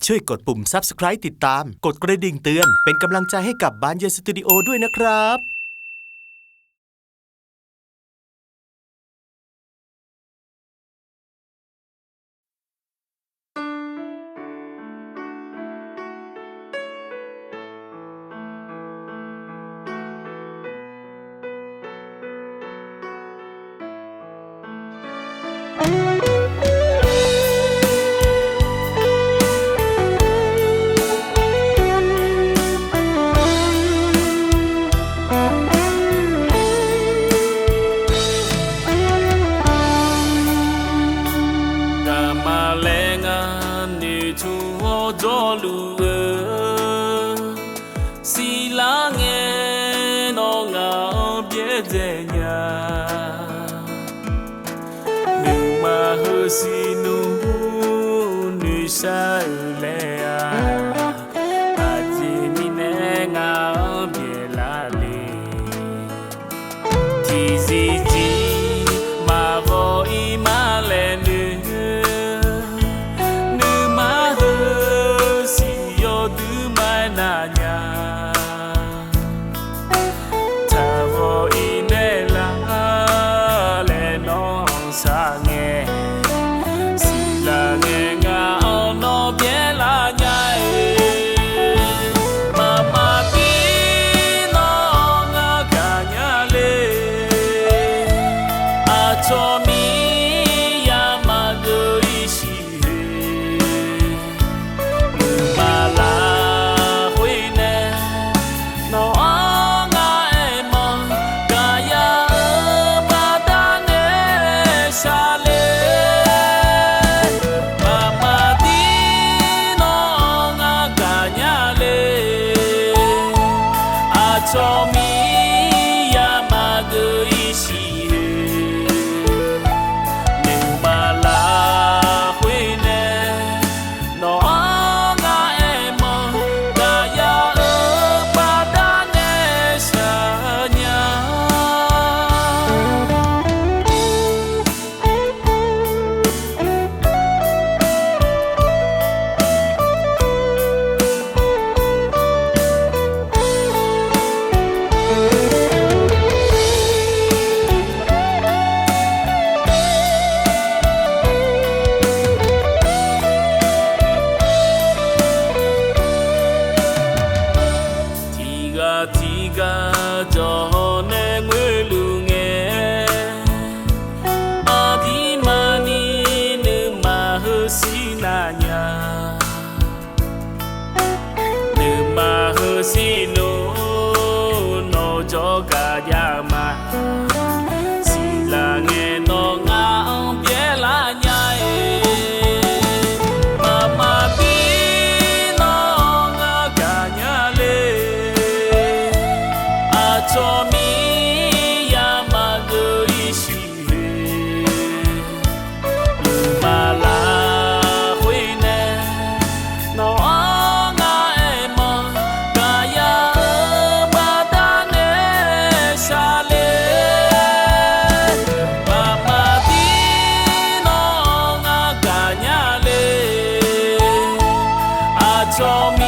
ช่วยกดปุ่ม Subscribe ติดตามกดกระดิ่งเตือนเป็นกำลังใจให้กับบ้านเย็นสตูดิโอด้วยนะครับSinu ni saulea ajini nenga bielale tiziji mavo imalenu numaho siyo dumananya tavo inela lenon sange Sino no joga llama silange no ngao biela nyai mama pino ngaganyale atomi yamago ishihe mala huine no told me